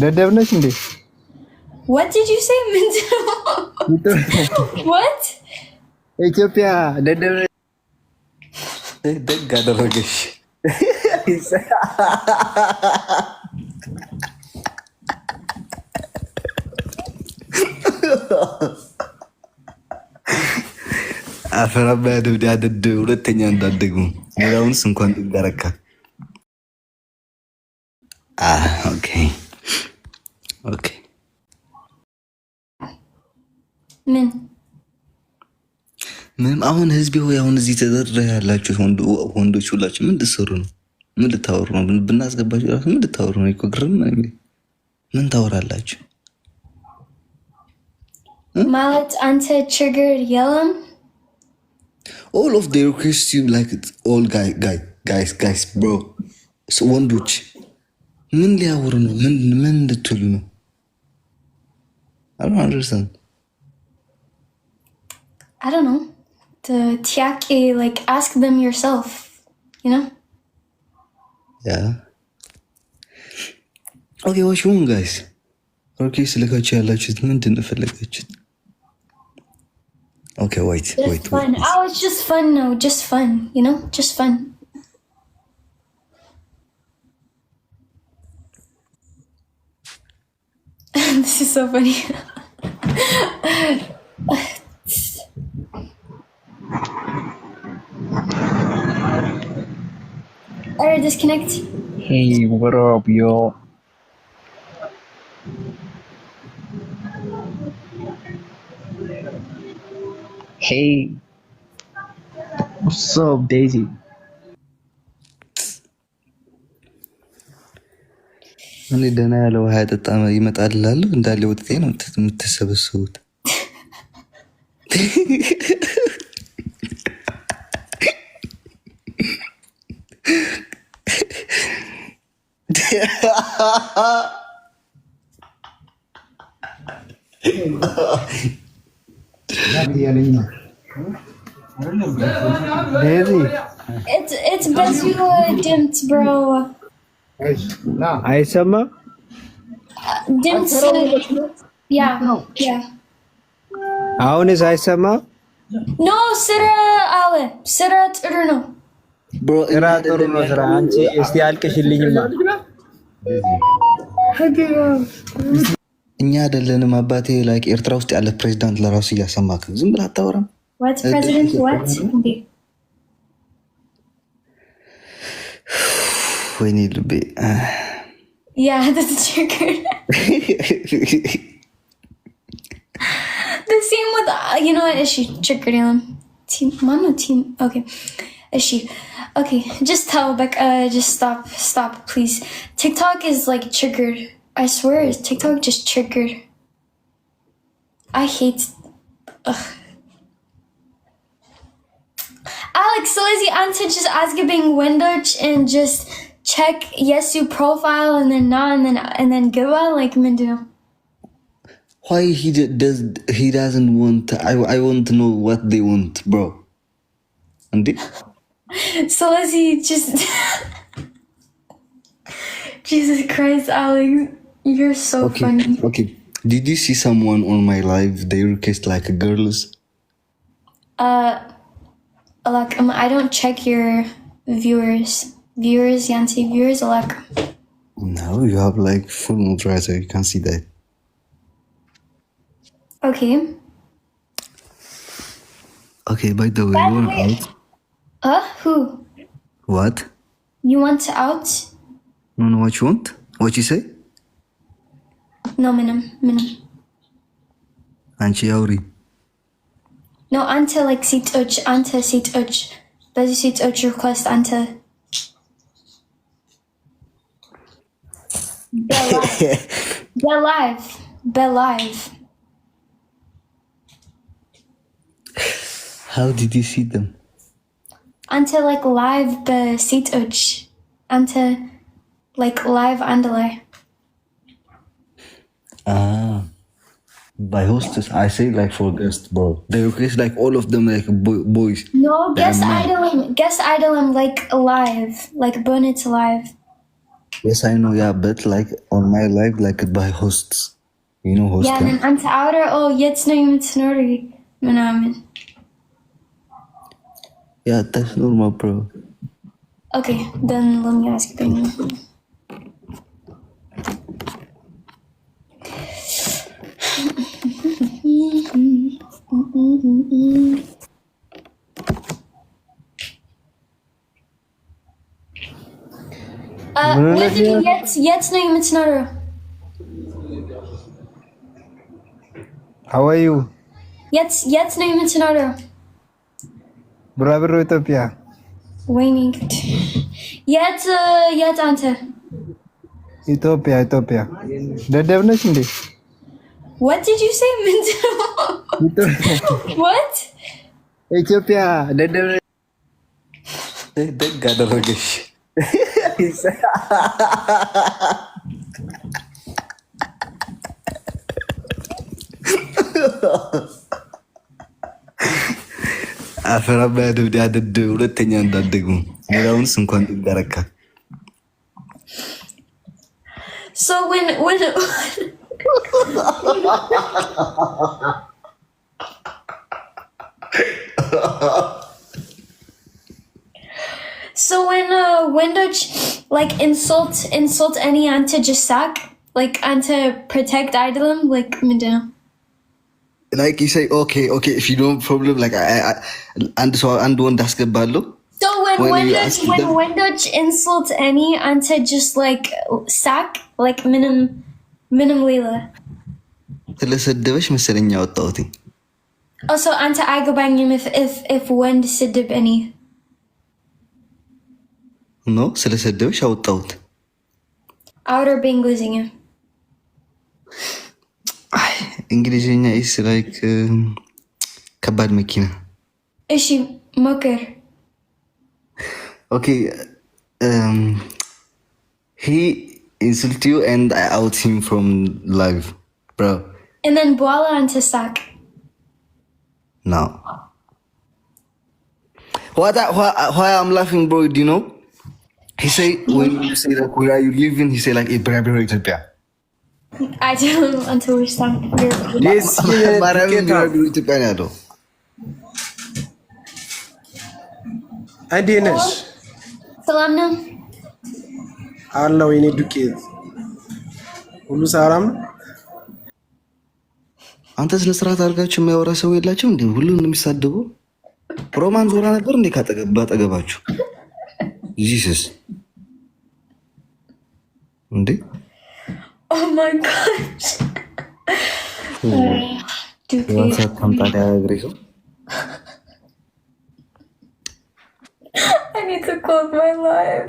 ደደብ ነሽ እንዴ? What did you say? What? ኢትዮጵያ ደደብ ደግ አደረገሽ። አፈራባ ያደብድ ያደድ ሁለተኛ እንዳደግሙ ሌላውንስ እንኳን ትጋረካ። ኦኬ ኦኬ። ምንም አሁን ህዝቤ ሆይ አሁን እዚህ ተደረደ ያላችሁ ወንዶች ሁላችሁ ምን ልትሰሩ ነው? ምን ልታወሩ ነው? ብናስገባችሁ ራሱ ምን ልታወሩ ነው? እኮ ግርም ምን ታወራላችሁ ማለት? አንተ ችግር የለም። all of the requests you like it all guys bro ወንዶች ምን ሊያወሩ ነው? ምን ልትሉ ነው? I don't understand. I don't know. The tiaki, like, ask them yourself, you know? Yeah. Okay, what's wrong, guys? Okay, so look at you, like, okay, wait. Fun. Oh, it's just fun, no, just fun, you know? Just fun. This is so funny. Alright, disconnect. Hey, what up, yo? Hey, what's up, Daisy? እኔ ደህና ያለው ውሃ ያጠጣ ይመጣል እላለሁ እንዳለ ወጥቴ ነው የምትሰበስቡት። It's best you dimmed, bro. አይሰማም? Dimmed. Yeah. አሁንስ አይሰማም? No, ስራ ጥሩ ነው። ስራ ጥሩ ነው። ስራ አንቺ እስቲ አልቅሽልኝማ። እኛ አይደለንም አባቴ ላይ ኤርትራ ውስጥ ያለ ፕሬዝዳንት ለራሱ እያሰማክ ዝም ብለህ አታወራም? What president? What? ወይኔ ልቤ። Yeah, that's triggered. The same with, you know what? Is she triggered him? Team. Okay. Is she? Okay. Just tell Becca. Just stop, please. TikTok is like triggered. I swear, TikTok just triggered. I hate. Ugh. Alex, so is he answer just asking window and just check yes you profile and then not and then give up like Mindu. Why he doesn't want? I want to know what they want, bro. And So is he just? Jesus Christ, Alex, you're so funny. Okay. Did you see someone on my live? They request like a girls. Like I don't check your viewers, Yanti viewers. Like no, you have like full moderator. You can see that. Okay. Okay. By the way, you want out? Who? What? You want out? No. What you want? What you say? No, minimum. Anchi Auri. No, ante like seat uch. Does seat uch request ante? Be live. How did you see them? Ante like live be seat uch. Ante like live andale. By hostess, I say like for guests, bro. They request like all of them like boys. No, guest idol like live, like Burnet's live. Yes, I know. Yeah, but like on my live, like by hosts, you know, host. Yeah, then አንተ አውራ የት ነው የምትኖሪ ምናምን? Yeah, that's normal, bro. Okay, then let me ask you. የት ነው የምትኖረው? How are you? የት ነው የምትኖረው? ቡራብሮ ኢትዮጵያ። ወይኔ የት አንተ? ኢትዮጵያ። ደደብ ነች እንዴ? What did you say? What? ኢትዮጵያ ደደብ ነች። ደግ አደረገሽ። አፈራባ ያደድ ሁለተኛ እንዳደግሙ ሌላውንስ እንኳን ትጋረካ። So when Windows like insult any ante just sack like ante protect idolum like ምንድነው? Like you say okay if you don't problem like I and one አስገባለሁ. So when Windows insult any ante just like sack like ምንም ሌላ ስለሰደበሽ መሰለኝ ያወጣሁት። Also ante አይገባኝም if ወንድ ስድብ any ኖ ስለሰደበሽ አወጣሁት። አውራ በእንግሊዝኛ እንግሊዝኛ is like ከባድ መኪና። እሺ ሞክር። Okay, he insult you and I out him from live, bro. And then በኋላ አንተ ሳቅ። No. Why I'm laughing, bro? Do you know? He say when you say like where are you living? He say like Ibrahim Ethiopia. I don't understand. Yes, Ethiopia ነው። እንዴት ነሽ? ሰላም ነው አለው የኔ ዱቄት ሁሉ ሰላም ነው። አንተ ስለ ስርዓት አድርጋችሁ የሚያወራ ሰው የላችሁ እንዴ? ሁሉንም የሚሳደቡ ሮማን ዞራ ነበር እንዴ ካጠገባችሁ? ጂሰስ እንዴ! Oh my gosh. ዋትስአፕ ካምፓኒ አግሬሶ I need to close my live.